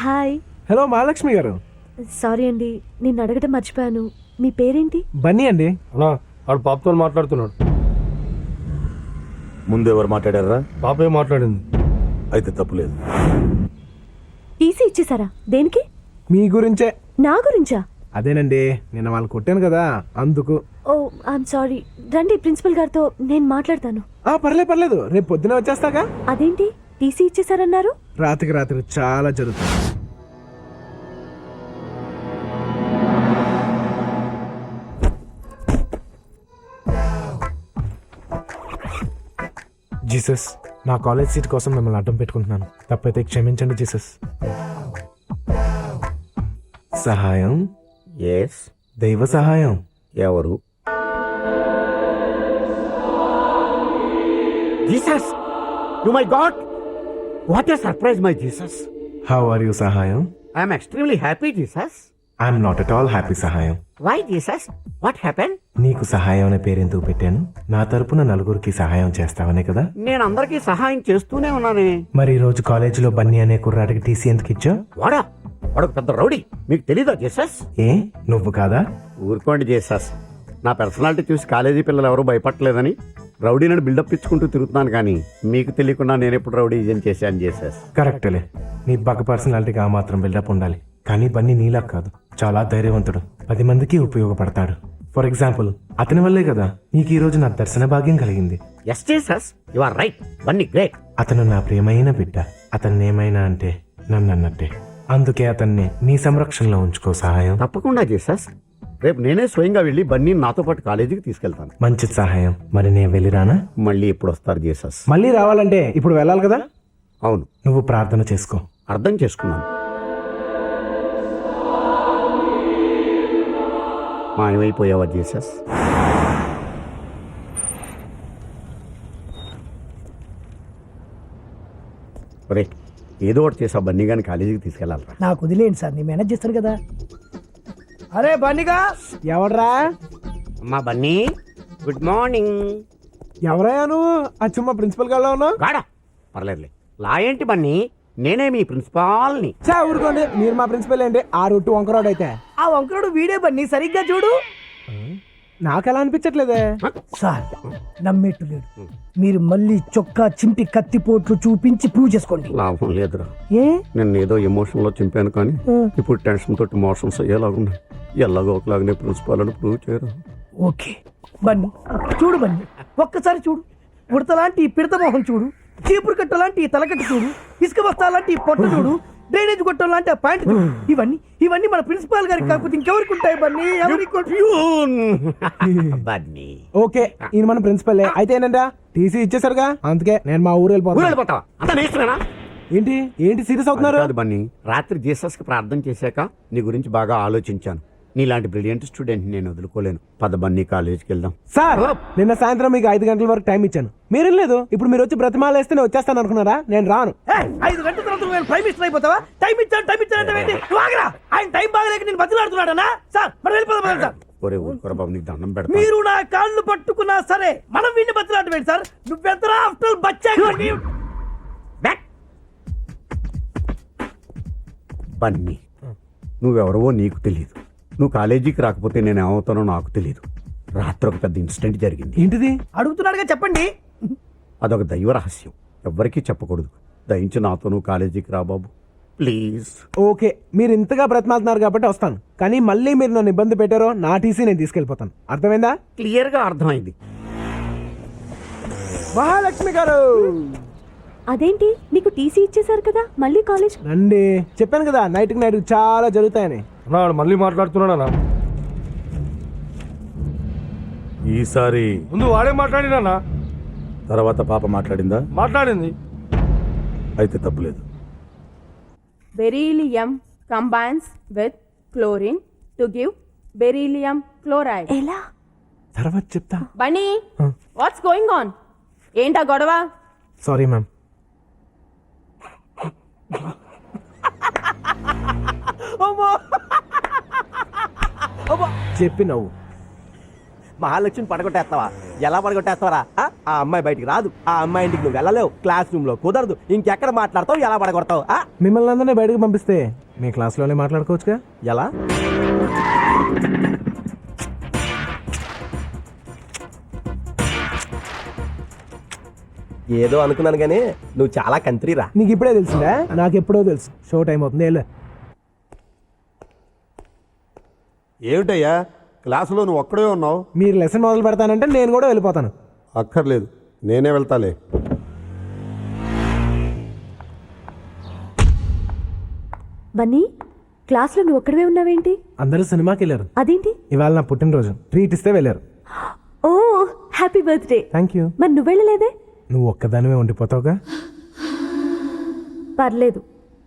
Hi. Hello Mahalakshmi గారు. Sorry అండి, నేను అడగటం మర్చిపోయాను. మీ పేరేంటి? బన్నీ అండి. అన్నా వాడు పాపతో మాట్లాడుతున్నాడు. ముందు ఎవరు మాట్లాడారా? పాపే మాట్లాడింది. అయితే తప్పులేదు. టీసీ ఇచ్చేసారా? దేనికి? మీ గురించే. నా గురించా? అదేనండి, నిన్న వాళ్ళు కొట్టాను కదా అందుకు. ఓ ఐఎమ్ సారీ. రండి, ప్రిన్సిపల్ గారితో నేను మాట్లాడతాను. పర్లేదు, రేపు పొద్దున వచ్చేస్తాగా. అదేంటి టీసీ ఇచ్చేసారన్నారు? రాత్రికి చాలా జరుగుతుంది. జీసస్, నా కాలేజ్ సీట్ కోసం మిమ్మల్ని అడ్డం పెట్టుకుంటున్నాను. తప్పైతే క్షమించండి జీసస్. సహాయం. ఎస్. దైవ సహాయం. ఎవరు? Jesus! You my God! What a surprise my Jesus! How are you Sahayam? I'm extremely happy Jesus. I'm not at all happy Sahayam. Why Jesus? What happen? నీకు సహాయం అనే పేరెందుకు పెట్టాను? నా తరపున నలుగురికి సహాయం చేస్తావనే కదా. నేను అందరికీ సహాయం చేస్తూనే ఉన్నానే. మరి ఈ రోజు కాలేజీలో బన్నీ అనే కుర్రాడికి టీసీ ఎందుకు ఇచ్చావు? వాడు పెద్ద రౌడీ, మీకు తెలీదా జీసస్? ఏ నువ్వు కాదా? ఊరుకోండి జీసస్. నా పర్సనాలిటీ చూసి కాలేజీ పిల్లలు ఎవరూ భయపడలేదని రౌడీ నన్ను బిల్డప్ ఇచ్చుకుంటూ తిరుగుతున్నాను, కానీ మీకు తెలియకుండా నేను ఎప్పుడు రౌడీ ఏం చేశాను జీసస్? కరెక్ట్లే, నీ బగ్గ పర్సనాలిటీకి ఆ మాత్రం బిల్డప్ ఉండాలి. కానీ బన్నీ నీలా కాదు, చాలా ధైర్యవంతుడు, 10 మందికి ఉపయోగపడతాడు. ఫర్ ఎగ్జాంపుల్, అతని వల్లే కదా నీకు ఈ రోజు నా దర్శన భాగ్యం కలిగింది. Yes Jesus, you are right. Bunny great. అతను నా ప్రియమైన బిడ్డ. అతన్ని ఏమైనా అంటే నన్ను అన్నట్టే. అందుకే అతన్ని నీ సంరక్షణలో ఉంచుకో సహాయం. తప్పకుండా జీసస్. రేపు నేనే స్వయంగా వెళ్ళి బన్నీ నాతో పాటు కాలేజీకి తీసుకెళ్తాను. మంచి సహాయం. మరి నేను వెళ్ళిరానా? మళ్ళీ ఎప్పుడు వస్తారు జీసస్? మళ్ళీ రావాలంటే ఇప్పుడు వెళ్ళాలి కదా. అవును. నువ్వు ప్రార్థన చేసుకో. అర్థం చేసుకున్నాను. మాయమైపోయావా జీసస్? ఒరే, ఏదో ఒకటి చేసా బన్నీ గాని కాలేజీకి తీసుకెళ్ళాలరా. నాకు వదిలేండి సార్, నేను మేనేజ్ చేస్తాను కదా. అరే బన్నీగా! ఎవడ్రా? అమ్మా బన్నీ, గుడ్ మార్నింగ్. ఎవరయ్యా నువ్వు? అచ్చుమ్మ ప్రిన్సిపల్ గారిలో ఉన్నావు. గాడా పర్లేదులే. లా ఏంటి బన్నీ? నేనే మీ ప్రిన్సిపాల్ని. ఊరుకోండి, మీరు మా ప్రిన్సిపల్ ఏంటి? ఆ రొట్టు వంకరోడ్ అయితే. ఆ వంకరుడు వీడే బన్నీ, సరిగ్గా చూడు. నాకెలా అనిపించట్లేదే. సార్ నమ్మేట్టు లేడు. మీరు మళ్ళీ చొక్కా చింపి కత్తిపోట్లు చూపించి ప్రూవ్ చేసుకోండి. లాభం లేదురా. ఏ? నేను ఏదో ఎమోషన్ లో చింపాను, కానీ ఇప్పుడు టెన్షన్ తోటి మోషన్స్ అయ్యేలాగున్నాయి. ఎలాగో ఒకలాగానే ప్రిన్సిపాల్ అని ప్రూవ్ చేయరు. ఓకే బన్నీ, చూడు బన్నీ, ఒక్కసారి చూడు. ఉడతలాంటి ఈ పిడత మొహం చూడు, చీపురు కట్టలాంటి ఈ తలకట్టు చూడు, ఇసుక బస్తాలాంటి ఈ పొట్ట చూడు, డ్రైనేజ్ గొట్టం లాంటి ఆ పాయింట్ చూడు. ఇవన్నీ మన ప్రిన్సిపాల్ గారికి కాకపోతే ఇంకెవరికి ఉంటాయి బన్నీ? ఎవరికి? బన్నీ ఓకే, ఈయన మన ప్రిన్సిపల్ అయితే ఏంటంట టీసీ ఇచ్చేసారుగా, అందుకే నేను మా ఊరు వెళ్ళిపోతావా? అంత నేర్చుకున్నా. ఏంటి ఏంటి సీరియస్ అవుతున్నారు? కాదు బన్నీ, రాత్రి జీసస్ కి ప్రార్థన చేశాక నీ గురించి బాగా ఆలోచించాను. నీలాంటి బ్రిలియంట్ స్టూడెంట్ నేను వదులుకోలేను. పద బన్నీ, కాలేజీకి వెళ్దాం. సార్, నిన్న సాయంత్రం మీకు 5 గంటల వరకు టైం ఇచ్చాను, మీరేం లేదు. ఇప్పుడు మీరు వచ్చి బ్రతిమాలేస్తే నేను వచ్చేస్తాను అనుకున్నారా? నేను రాను. 5 గంటల తర్వాత నేను ప్రైమ్ మినిస్టర్ అయిపోతావా? టైం ఇచ్చాను. ఆయన టైం బాగలేక నేను బతిలాడుతున్నాడనా? సార్ మరి వెళ్ళిపోదాం సార్. ఒరే ఊరుకోరా బాబు, నీకు దండం పెడతా. మీరు నా కాళ్ళు పట్టుకున్నా సరే మనం వీడిని బతిలాడమేంటి సార్? నువ్వెంతరా ఆఫ్టర్ బచ్చా. బన్నీ, నువ్వెవరవో నీకు తెలియదు. నువ్వు కాలేజీకి రాకపోతే నేను ఏమవుతానో నాకు తెలియదు. రాత్రి ఒక పెద్ద ఇన్సిడెంట్ జరిగింది. ఏంటిది? అడుగుతున్నాడుగా చెప్పండి. అదొక దైవ రహస్యం, ఎవ్వరికీ చెప్పకూడదు. దయించి నాతో నువ్వు కాలేజీకి రా బాబు, ప్లీజ్. ఓకే, మీరు ఇంతగా బ్రతిమాలుతున్నారు కాబట్టి వస్తాను, కానీ మళ్ళీ మీరు నన్ను ఇబ్బంది పెట్టారో నా టీసీ నేను తీసుకెళ్ళిపోతాను. అర్థమైందా? క్లియర్ గా అర్థమైంది. మహాలక్ష్మి గారు! అదేంటి నీకు టీసీ ఇచ్చేసారు కదా, మళ్ళీ కాలేజ్ రండి. చెప్పాను కదా నైట్ చాలా జరుగుతాయని. వాడు మళ్ళీ మాట్లాడుతున్నాడా? ఈసారి ముందు వాడే మాట్లాడినా. తర్వాత పాప మాట్లాడిందా? మాట్లాడింది. అయితే తప్పులేదు. Beryllium combines with chlorine to give beryllium chloride. ఎలా? తర్వాత చెప్తా. Bunny, what's going on? ఏంటా గొడవ? Sorry ma'am. చెప్పి నవ్వు. మహాలక్ష్మిని పడగొట్టేస్తావా? ఎలా పడగొట్టేస్తావరా? ఆ అమ్మాయి బయటికి రాదు, ఆ అమ్మాయి ఇంటికి నువ్వు వెళ్ళలేవు, క్లాస్ రూమ్ లో కుదరదు, ఇంకెక్కడ మాట్లాడతావు, ఎలా పడగొడతావు? మిమ్మల్ని అందరినీ బయటకు పంపిస్తే మీ క్లాస్లోనే మాట్లాడుకోవచ్చుగా. ఎలా? ఏదో అనుకున్నాను కానీ నువ్వు చాలా కంత్రీరా. నీకు ఇప్పుడే తెలిసిందా? నాకు ఎప్పుడో తెలుసు. షో టైం అవుతుంది, వెళ్ళు. ఏమిటయ్యా క్లాసులో నువ్వు ఒక్కడే ఉన్నావు? మీరు లెసన్ మొదలు పెడతానంటే నేను కూడా వెళ్ళిపోతాను. అక్కర్లేదు, నేనే వెళ్తాలే. బన్నీ, క్లాస్లో నువ్వు ఒక్కడవే ఉన్నావేంటి? అందరూ సినిమాకి వెళ్ళారు. అదేంటి? ఇవాళ నా పుట్టినరోజు, ట్రీట్ ఇస్తే వెళ్ళారు. ఓ, హ్యాపీ బర్త్డే. Thank you. మరి నువ్వు వెళ్ళలేదే? నువ్వు ఒక్కదానివే ఉండిపోతావుగా. పర్లేదు,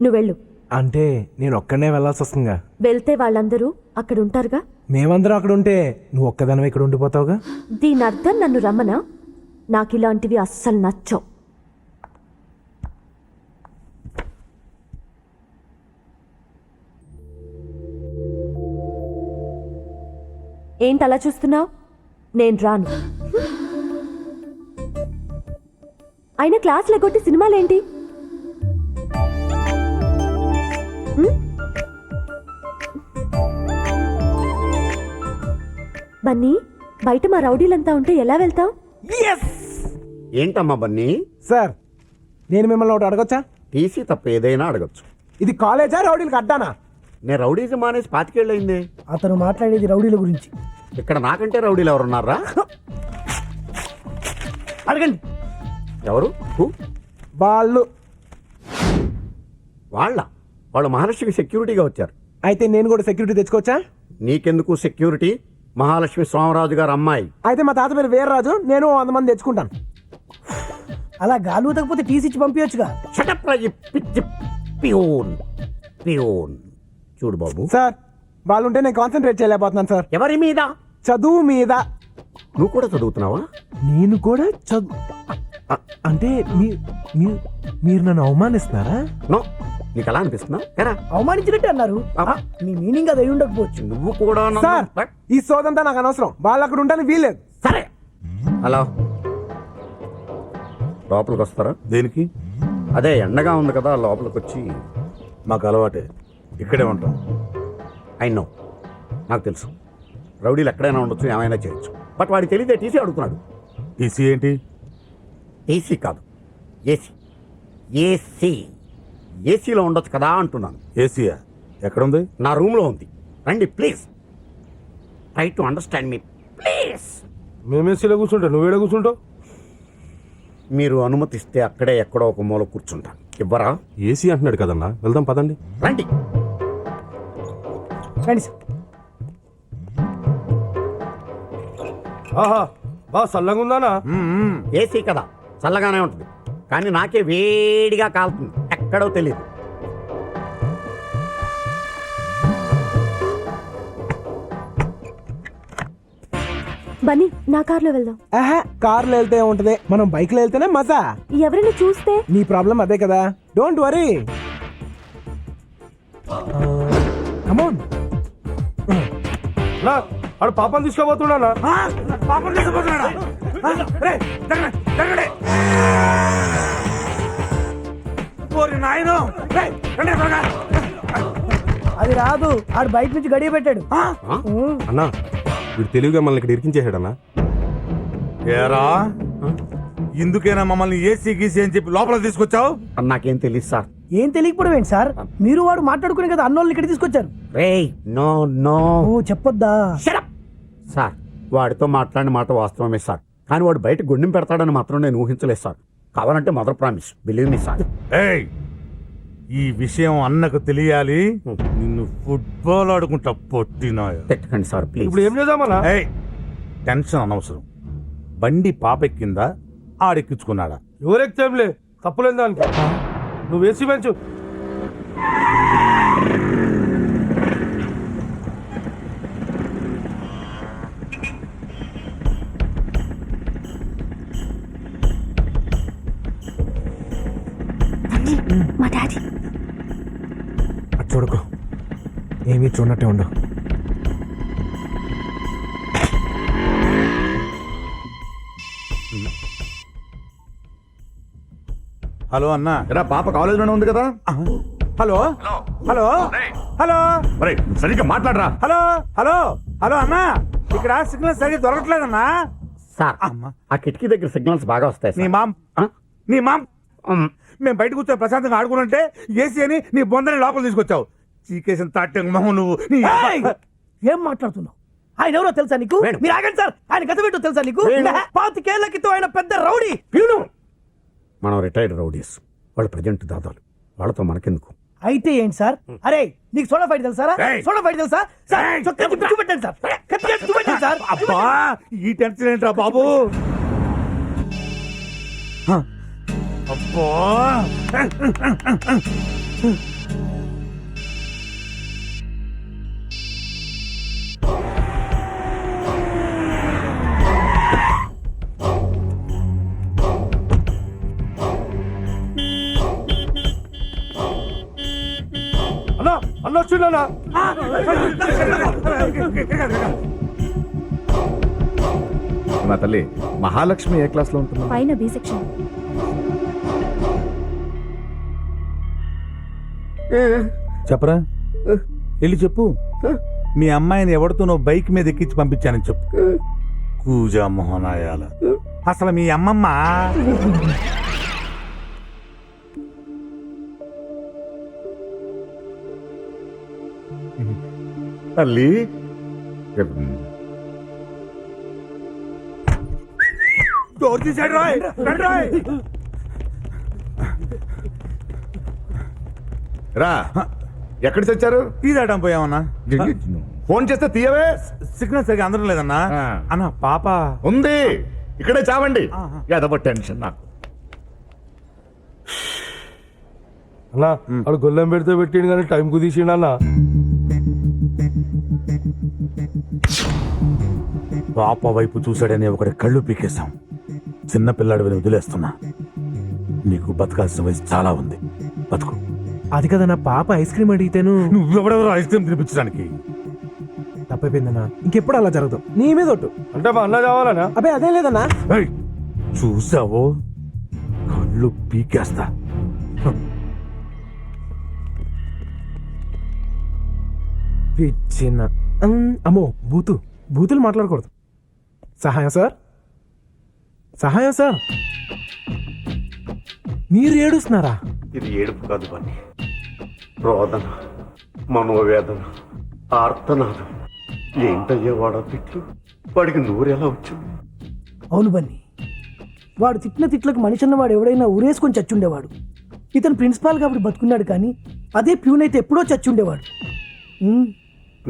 నువ్వు వెళ్ళు. అంటే నేను ఒక్కడనే వెళ్ళాల్సి వస్తుందిగా. వెళ్తే వాళ్ళందరూ అక్కడ ఉంటారుగా. మేమందరం అక్కడ ఉంటే నువ్వు ఒక్కదానివే ఇక్కడ ఉండిపోతావుగా. దీని అర్థం నన్ను రమ్మనా? నాకు ఇలాంటివి అస్సలు నచ్చవు. ఏంటి అలా చూస్తున్నావు? నేను రాను. అయినా క్లాస్ లేకొట్టి సినిమాలేంటి? బన్నీ, బయట మా రౌడీలంతా ఉంటే ఎలా వెళ్తావు? ఏంటమ్మా బన్నీ? సార్, నేను మిమ్మల్ని ఒకటి అడగొచ్చా? టీసీ తప్ప ఏదైనా అడగచ్చు. ఇది కాలేజా, రౌడీలకు అడ్డానా? నేను రౌడీజం మానేసి 25 ఏళ్ళయింది. అతను మాట్లాడేది రౌడీల గురించి. ఇక్కడ నాకంటే రౌడీలు ఎవరున్నారా? అడగండి. ఎవరు? హూ? వాళ్ళు వాళ్ళు మహాలక్ష్మికి సెక్యూరిటీగా వచ్చారు. అయితే నేను కూడా సెక్యూరిటీ తెచ్చుకోవచ్చా? నీకెందుకు సెక్యూరిటీ? మహాలక్ష్మి సోమరాజు గారు అమ్మాయి. అయితే మా తాత పేరు వీర్రాజు, నేను 100 మంది తెచ్చుకుంటాను. అలా గాలి ఊతకపోతే టీసీ ఇచ్చి పంపించచ్చుగా. పియోన్ చూడు బాబు. సార్, వాళ్ళుంటే నేను కాన్సన్ట్రేట్ చేయలేకపోతున్నాను సార్. ఎవరి మీద? చదువు మీద. నువ్వు కూడా చదువుతున్నావా? నేను కూడా అంటే మీరు నన్ను అవమానిస్తున్నారా? నో, నీకు అలా అనిపిస్తున్నా? అవమానించినట్టు అన్నారు. మీ మీనింగ్ అది అయి ఉండకపోవచ్చు. నువ్వు కూడా సార్, ఈ సోదంతా నాకు అనవసరం. వాళ్ళు అక్కడ ఉండడానికి వీల్లేదు. సరే, హలో, లోపలికి వస్తారా? దేనికి? అదే ఎండగా ఉంది కదా, లోపలికి వచ్చి. మాకు అలవాటే, ఇక్కడే ఉంటాం. నో, నాకు తెలుసు రౌడీలు ఎక్కడైనా ఉండొచ్చు, ఏమైనా చేయొచ్చు. బట్ వాడికి తెలియదే టీసీ అడుగుతున్నాడు. టీసీ ఏంటి? టీసీ కాదు, ఏసీ. ఏసీ ఏసీలో ఉండొచ్చు కదా అంటున్నాను. ఏసీయా? ఎక్కడుంది? నా రూమ్లో ఉంది. రండి please, try to understand me please. మేమేసీలో కూర్చుంటా, నువ్వేడ కూర్చుంటావు? మీరు అనుమతిస్తే అక్కడే ఎక్కడో ఒక మూల కూర్చుంటాను. ఇవ్వరా? ఏసీ అంటున్నాడు కదన్నా, వెళ్దాం పదండి. రండి. రండి సార్. ఆహా, బాగా చల్లగా ఉందానా? ఏసీ కదా, చల్లగానే ఉంటుంది. కానీ నాకే వేడిగా కాలుతుంది, ఎక్కడో తెలియదు. బన్నీ, నా కార్లో వెళ్దాం. ఆహా, కార్లో వెళ్తే ఉంటది, మనం బైక్ లో వెళ్తేనే మజా. ఎవరైనా చూస్తే? నీ ప్రాబ్లం అదే కదా, డోంట్ వరీ. కమోన్. నా ఆడు పాపం తీసుకోబోతున్నానా? అది రాదు, ఆడు బయట నుంచి గడియ పెట్టాడు. అన్నా, వీడు తెలివిగా మనల్ని ఇక్కడ ఇరికించేసాడన్నా. ఏరా, ఇందుకేనా మమ్మల్ని ఏసీ గీసీ అని చెప్పి లోపల తీసుకొచ్చావు? నాకేం తెలియదు సార్. ఏం తెలియకపోవడం ఏంటి సార్? మీరు వాడు మాట్లాడుకునే కదా అన్నోళ్ళని ఇక్కడ తీసుకొచ్చారు. రేయ్, నో నో. ఓ, చెప్పొద్దా? సార్, వాడితో మాట్లాడిన మాట వాస్తవమే సార్. కానీ వాడు బయట గుండెం పెడతాడని మాత్రం నేను ఊహించలేదు సార్. కావాలంటే mother promise, believe me sir. ఏయ్, ఈ విషయం అన్నకు తెలియాలి. నిన్ను ఫుట్బాల్ ఆడుకుంటా పొట్టినా. పెట్టకండి సార్ ప్లీజ్. ఇప్పుడు ఏం చేద్దామన్నా? ఏయ్, టెన్షన్ అనవసరం. బండి పాపెక్కిందా, ఆడెక్కించుకున్నాడా? ఎవరెక్తేంలే, తప్పులేదు దానికి. నువ్వు ఏసీ పెంచు. మా డాడీ. అది చూడకు, ఏమీ చూడనట్టే ఉండు. హలో అన్నా. ఎరా పాప కాలేజీలోనే ఉంది కదా? హలో హలో హలో మరి సరిగ్గా మాట్లాడరా. హలో హలో హలో అన్నా, ఇక్కడ సిగ్నల్ సరిగ్గా దొరకట్లేదన్నా. సార్ అమ్మా, ఆ కిటికీ దగ్గర సిగ్నల్స్ బాగా వస్తాయి నీ సార్. మామ్ నీ మామ్ మేము బయట కూర్చొని ప్రశాంతంగా ఆడుకుంటే ఏసీ అని నీ బొందని లోపల తీసుకొచ్చావు. చీకేసిన తాటే మొహం నువ్వు. నీ ఏయ్! ఏం మాట్లాడుతున్నావు? ఆయన ఎవరో తెలుసా నీకు? మీరు ఆగండి సార్. ఆయన గత పెట్టు తెలుసా నీకు? 25 క్రితం ఆయన పెద్ద రౌడీ ప్యూను. మనం రిటైర్డ్ రౌడీస్, వాళ్ళు ప్రజెంట్ దాదాలు, వాళ్ళతో మనకెందుకు? అయితే ఏంటి సార్? అరే నీకు సోడా ఫైట్ తెలుసారా? ఏయ్! సోడా ఫైట్ తెలుసా? సార్ ఏయ్! చొక్కా తిప్పి చూపెట్టండి సార్. కత్తి చేసి చూపెట్టండి సార్. అబ్బా, ఈ టెన్షన్ ఏంట్రా బాబు? అబ్బా, అన్నా అన్న వచ్చిండన్నా. మా తల్లి మహాలక్ష్మి ఏ క్లాస్ లో ఉంటున్నావు? పైన బి సెక్షన్. చెప్పరా, వెళ్ళి చెప్పు. మీ అమ్మాయిని ఎవరితో నువ్వు బైక్ మీద ఎక్కించి పంపించానని చెప్పు. కూజా మోహనాయాల, అసలు మీ అమ్మమ్మ తల్లి డోర్ తీసాడు. రాయ్ రండి రాయ్. రా, ఎక్కడికి వచ్చారు? తీదాడం పోయామన్నా. ఫోన్ చేస్తే తీయవే. సిగ్నల్ సరిగా అందడం లేదన్నా. ఆ. అన్న పాప ఉంది, ఇక్కడే చావండి. ఎదవ టెన్షన్ నాకు. అన్నా వాడు గొల్లెం పెడితే పెట్టిండు కానీ టైం కుదిసిండు అన్న. పాప వైపు చూశాడని ఒకటి కళ్ళు పీకేశాం. చిన్న పిల్లాడు వదిలేస్తున్నా. నీకు బతకాల్సిన వయసు చాలా ఉంది, బతుకు. అది కదా నా పాప ఐస్ క్రీమ్ అడిగితేను నువ్వెవడెవరో ఐస్ క్రీమ్ తినిపించడానికి. తప్పైపోయిందన్నా, ఇంకెప్పుడు అలా జరగదు. నీ మీద ఒట్టు. అంటే మా అన్న కావాలనా? అబ్బే అదేం లేదన్నా. ఏయ్, చూసావో కళ్ళు పీకేస్తా. పిచ్చిన అమ్మో, బూతులు మాట్లాడకూడదు. సహాయం సార్, సహాయం సార్. మీరు ఏడుస్తున్నారా? ఇది ఏడుపు కాదు పని, రోదన, మనోవేదన, ఆర్తనాదం. ఏంటయ్యే వాడా తిట్లు? వాడికి నూరెలా వచ్చింది? అవును బన్నీ, వాడు తిట్టిన తిట్లకు మనిషి అన్నవాడు ఎవడైనా ఊరేసుకొని చచ్చుండేవాడు. ఇతను ప్రిన్సిపాల్ కాబట్టి బతుకున్నాడు, కానీ అదే ప్యూన్ అయితే ఎప్పుడో చచ్చుండేవాడు.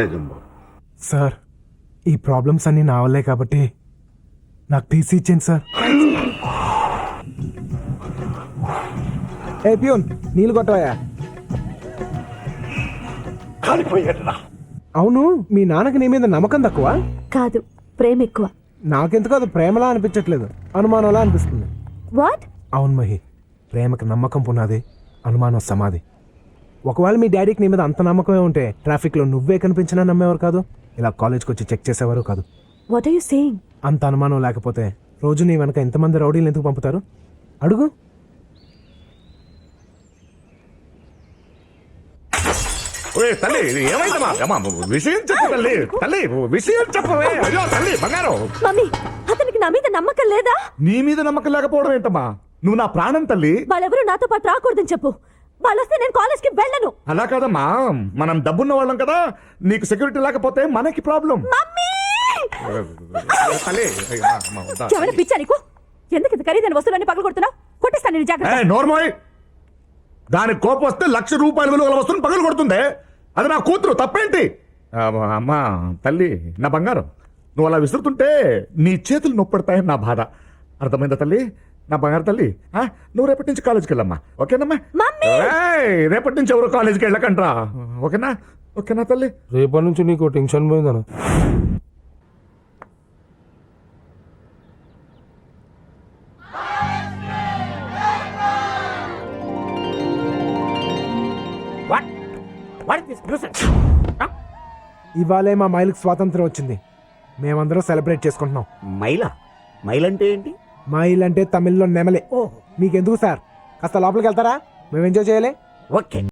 నిజం బాబు. సార్, ఈ ప్రాబ్లమ్స్ అన్నీ నా వల్లే కాబట్టి నాకు తీసి ఇచ్చేయండి సార్. ఏ ప్యూన్, నీళ్ళు కొట్టవా? కాలిపోయాడురా. అవును, మీ నాన్నకి నీ మీద నమ్మకం తక్కువ? కాదు, ప్రేమ ఎక్కువ. నాకెందుకు అది ప్రేమలా అనిపించట్లేదు, అనుమానంలా అనిపిస్తుంది. వాట్? అవును మహి, ప్రేమకి నమ్మకం పునాది, అనుమానం సమాధి. ఒకవేళ మీ డాడీకి నీ మీద అంత నమ్మకమే ఉంటే ట్రాఫిక్లో నువ్వే కనిపించినా నమ్మేవారు కాదు, ఇలా కాలేజ్కి వచ్చి చెక్ చేసేవారు కాదు. What are you saying? అంత అనుమానం లేకపోతే రోజు నీ వెనక ఎంతమంది రౌడీలు ఎందుకు పంపుతారు? అడుగు. తల్లి ఏమైందమ్మా? అమ్మా, విషయం చెప్పు తల్లి. తల్లి విషయం చెప్పవే. అయ్యో తల్లి బంగారం, మమ్మీ, అతనికి నా మీద నమ్మకం లేదా? నీ మీద నమ్మకం లేకపోవడం ఏంటమ్మా? నువ్వు నా ప్రాణం తల్లి. వాళ్ళెవరూ నాతో పాటు రాకూడదని చెప్పు. వాళ్ళు వస్తే నేను కాలేజ్కి వెళ్ళను. అలా కాదమ్మా, మనం డబ్బున్న వాళ్ళం కదా, నీకు సెక్యూరిటీ లేకపోతే మనకి ప్రాబ్లం. తల్లి చెవడ పిచ్చా నీకు? ఎందుకు ఇంత ఖరీదైన వస్తువులన్నీ పగలు కొడుతున్నావు? కొట్టిస్తాను నేను, జాగ్రత్త. నోర్మోయ్, దానికి కోపం వస్తే ₹1,00,000 విలువ వస్తువుని పగలు కొడుతుంది. అది నా కూతురు, తప్పేంటి? అమ్మా తల్లి, నా బంగారం, నువ్వు అలా విసురుతుంటే నీ చేతులు నొప్పెడతాయని నా బాధ. అర్థమైందా తల్లి? నా బంగారు తల్లి, నువ్వు రేపటి నుంచి కాలేజీకి వెళ్ళమ్మా, ఓకేనమ్మా? రేపటి నుంచి ఎవరు కాలేజీకి వెళ్ళకంట్రా, ఓకేనా? ఓకేనా తల్లి? రేపటి నుంచి నీకు టెన్షన్ పోయిందన్న. ఇవాళే మా మైలుకి స్వాతంత్రం వచ్చింది, మేమందరం సెలబ్రేట్ చేసుకుంటున్నాం. మైల్ అంటే ఏంటి? మైల్ అంటే తమిళ్లో నెమలే. మీకెందుకు సార్, కాస్త లోపలికి వెళ్తారా? మేము ఎంజాయ్ చేయాలి. ఓకే